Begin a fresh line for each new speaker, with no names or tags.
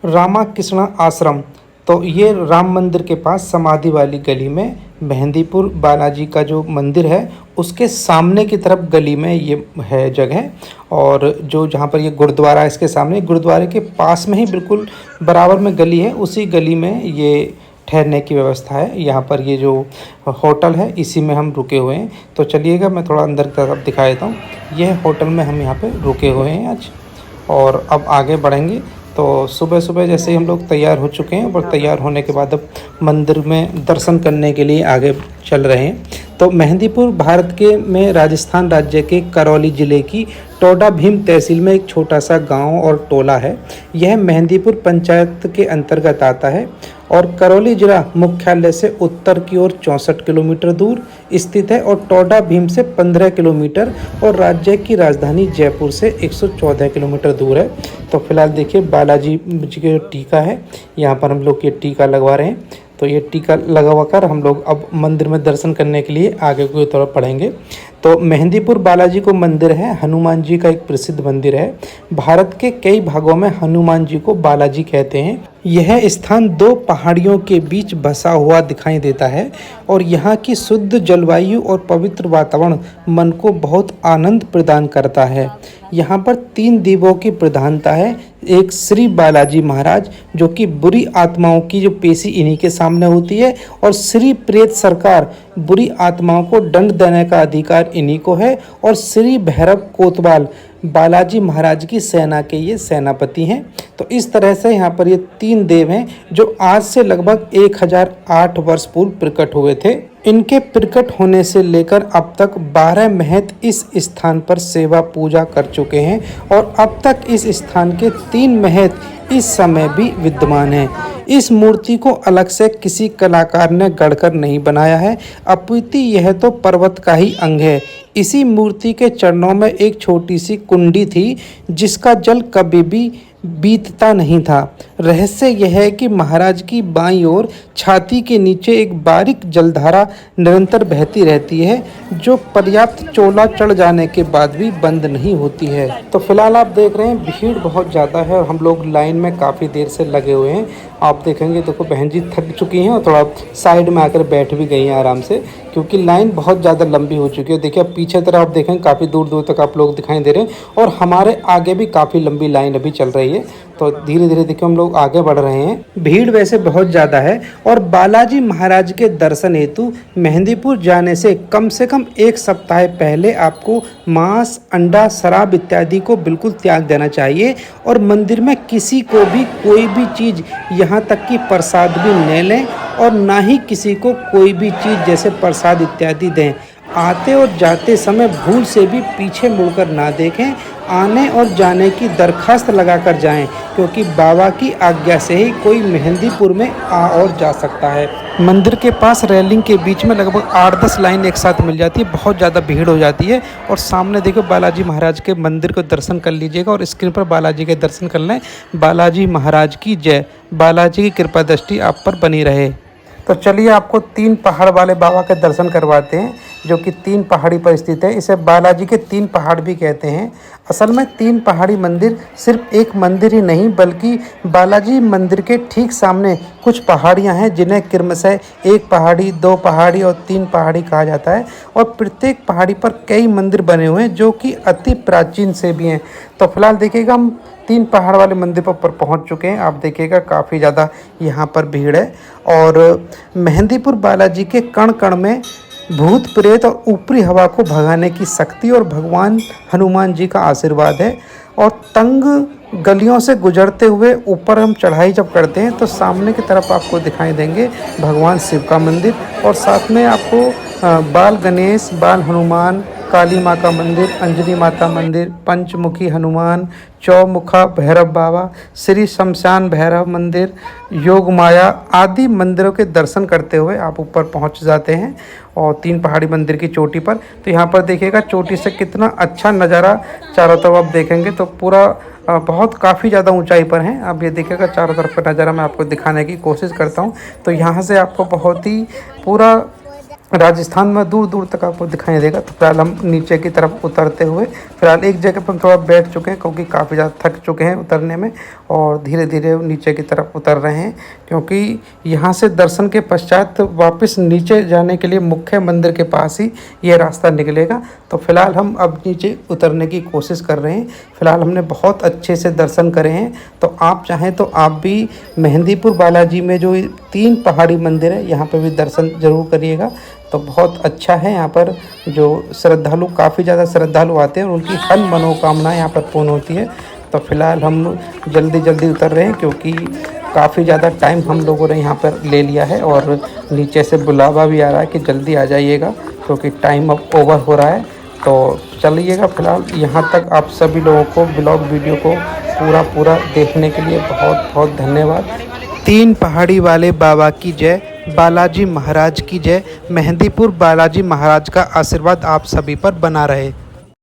रामा कृष्णा आश्रम। तो ये राम मंदिर के पास समाधि वाली गली में मेहंदीपुर बालाजी का जो मंदिर है उसके सामने की तरफ गली में ये है जगह। और जो जहाँ पर ये गुरुद्वारा है इसके सामने, गुरुद्वारे के पास में ही बिल्कुल बराबर में गली है, उसी गली में ये ठहरने की व्यवस्था है। यहाँ पर ये जो होटल है इसी में हम रुके हुए हैं। तो चलिएगा मैं थोड़ा अंदर की तरफ दिखा देता हूँ। यह होटल में हम यहाँ पे रुके हुए हैं आज, और अब आगे बढ़ेंगे। तो सुबह सुबह जैसे ही हम लोग तैयार हो चुके हैं और तैयार होने के बाद अब मंदिर में दर्शन करने के लिए आगे चल रहे हैं। तो मेहंदीपुर भारत के में राजस्थान राज्य के करौली ज़िले की टोडा भीम तहसील में एक छोटा सा गांव और टोला है। यह मेहंदीपुर पंचायत के अंतर्गत आता है और करौली जिला मुख्यालय से उत्तर की ओर 64 किलोमीटर दूर स्थित है और टोडा भीम से 15 किलोमीटर और राज्य की राजधानी जयपुर से 114 किलोमीटर दूर है। तो फिलहाल देखिए बालाजी जी का टीका है, यहाँ पर हम लोग ये टीका लगवा रहे हैं। तो ये टीका लगवा कर हम लोग अब मंदिर में दर्शन करने के लिए आगे की तरफ बढ़ेंगे। तो मेहंदीपुर बालाजी को मंदिर है, हनुमान जी का एक प्रसिद्ध मंदिर है। भारत के कई भागों में हनुमान जी को बालाजी कहते हैं। यह स्थान दो पहाड़ियों के बीच बसा हुआ दिखाई देता है और यहाँ की शुद्ध जलवायु और पवित्र वातावरण मन को बहुत आनंद प्रदान करता है। यहाँ पर 3 देवों की प्रधानता है। एक श्री बालाजी महाराज जो कि बुरी आत्माओं की जो पेशी इन्हीं के सामने होती है, और श्री प्रेत सरकार बुरी आत्माओं को दंड देने का अधिकार इन्हीं को है, और श्री भैरव कोतवाल बालाजी महाराज की सेना के ये सेनापति हैं। तो इस तरह से यहाँ पर ये 3 देव हैं जो आज से लगभग 1008 वर्ष पूर्व प्रकट हुए थे। इनके प्रकट होने से लेकर अब तक 12 महंत इस स्थान पर सेवा पूजा कर चुके हैं और अब तक इस स्थान के 3 महंत इस समय भी विद्यमान हैं। इस मूर्ति को अलग से किसी कलाकार ने गढ़कर नहीं बनाया है, अपितु यह तो पर्वत का ही अंग है। इसी मूर्ति के चरणों में एक छोटी सी कुंडी थी जिसका जल कभी भी बीतता नहीं था। रहस्य यह है कि महाराज की बाईं ओर छाती के नीचे एक बारीक जलधारा निरंतर बहती रहती है जो पर्याप्त चोला चढ़ जाने के बाद भी बंद नहीं होती है। तो फिलहाल आप देख रहे हैं भीड़ बहुत ज़्यादा है और हम लोग लाइन में काफ़ी देर से लगे हुए हैं। आप देखेंगे देखो बहन जी थक चुकी हैं और थोड़ा साइड में आकर बैठ भी गई हैं आराम से, क्योंकि लाइन बहुत ज़्यादा लंबी हो चुकी है। देखिए अब पीछे तरफ आप देखें काफ़ी दूर दूर तक आप लोग दिखाई दे रहे हैं और हमारे आगे भी काफ़ी लंबी लाइन अभी चल रही है। तो धीरे धीरे देखिए हम लोग आगे बढ़ रहे हैं। भीड़ वैसे बहुत ज़्यादा है और बालाजी महाराज के दर्शन हेतु मेहंदीपुर जाने से कम 1 सप्ताह पहले आपको मांस, अंडा, शराब इत्यादि को बिल्कुल त्याग देना चाहिए और मंदिर में किसी को भी कोई भी चीज़, यहाँ तक कि प्रसाद भी न लें और ना ही किसी को कोई भी चीज़ जैसे प्रसाद इत्यादि दें। आते और जाते समय भूल से भी पीछे मुड़कर ना देखें। आने और जाने की दरखास्त लगाकर जाएं, क्योंकि बाबा की आज्ञा से ही कोई मेहंदीपुर में आ और जा सकता है। मंदिर के पास रेलिंग के बीच में लगभग 8-10 लाइन एक साथ मिल जाती है, बहुत ज़्यादा भीड़ हो जाती है। और सामने देखो बालाजी महाराज के मंदिर को दर्शन कर लीजिएगा और स्क्रीन पर बालाजी के दर्शन कर लें। बालाजी महाराज की जय। बालाजी की कृपा दृष्टि आप पर बनी रहे। तो चलिए आपको 3 पहाड़ वाले बाबा के दर्शन करवाते हैं जो कि 3 पहाड़ी पर स्थित है। इसे बालाजी के 3 पहाड़ भी कहते हैं। असल में 3 पहाड़ी मंदिर सिर्फ एक मंदिर ही नहीं बल्कि बालाजी मंदिर के ठीक सामने कुछ पहाड़ियां हैं जिन्हें क्रमशः 1 पहाड़ी, 2 पहाड़ी और 3 पहाड़ी कहा जाता है। और प्रत्येक पहाड़ी पर कई मंदिर बने हुए हैं जो कि अति प्राचीन से भी हैं। तो फिलहाल देखिएगा हम 3 पहाड़ वाले मंदिर पर पहुंच चुके हैं। आप देखिएगा काफ़ी ज़्यादा यहाँ पर भीड़ है और मेहंदीपुर बालाजी के कण कण में भूत प्रेत और ऊपरी हवा को भगाने की शक्ति और भगवान हनुमान जी का आशीर्वाद है। और तंग गलियों से गुजरते हुए ऊपर हम चढ़ाई जब करते हैं तो सामने की तरफ आपको दिखाई देंगे भगवान शिव का मंदिर और साथ में आपको बाल गणेश, बाल हनुमान, काली माँ का मंदिर, अंजनी माता मंदिर, पंचमुखी हनुमान, चौमुखा भैरव बाबा, श्री शमशान भैरव मंदिर, योग माया आदि मंदिरों के दर्शन करते हुए आप ऊपर पहुंच जाते हैं और 3 पहाड़ी मंदिर की चोटी पर। तो यहाँ पर देखिएगा चोटी से कितना अच्छा नज़ारा चारों तरफ आप देखेंगे तो पूरा बहुत काफ़ी ज़्यादा ऊंचाई पर हैं। अब ये देखिएगा चारों तरफ का नज़ारा मैं आपको दिखाने की कोशिश करता हूँ। तो यहाँ से आपको बहुत ही पूरा राजस्थान में दूर दूर तक आपको दिखाई देगा। तो फिलहाल हम नीचे की तरफ उतरते हुए फिलहाल एक जगह पर हम थोड़ा बैठ चुके हैं क्योंकि काफ़ी ज़्यादा थक चुके हैं उतरने में, और धीरे धीरे नीचे की तरफ उतर रहे हैं क्योंकि यहाँ से दर्शन के पश्चात वापस नीचे जाने के लिए मुख्य मंदिर के पास ही ये रास्ता निकलेगा। तो फिलहाल हम अब नीचे उतरने की कोशिश कर रहे हैं। फिलहाल हमने बहुत अच्छे से दर्शन करे हैं। तो आप चाहें तो आप भी मेहंदीपुर बालाजी में जो 3 पहाड़ी मंदिर है यहाँ पे भी दर्शन ज़रूर करिएगा। तो बहुत अच्छा है यहाँ पर, जो श्रद्धालु काफ़ी ज़्यादा श्रद्धालु आते हैं और उनकी हर मनोकामना यहाँ पर पूर्ण होती है। तो फिलहाल हम जल्दी जल्दी उतर रहे हैं क्योंकि काफ़ी ज़्यादा टाइम हम लोगों ने यहाँ पर ले लिया है और नीचे से बुलावा भी आ रहा है कि जल्दी आ जाइएगा क्योंकि टाइम अब ओवर हो रहा है। तो चलिएगा, फिलहाल यहाँ तक आप सभी लोगों को ब्लॉग वीडियो को पूरा देखने के लिए बहुत बहुत धन्यवाद। 3 पहाड़ी वाले बाबा की जय, बालाजी महाराज की जय। मेहंदीपुर बालाजी महाराज का आशीर्वाद आप सभी पर बना रहे।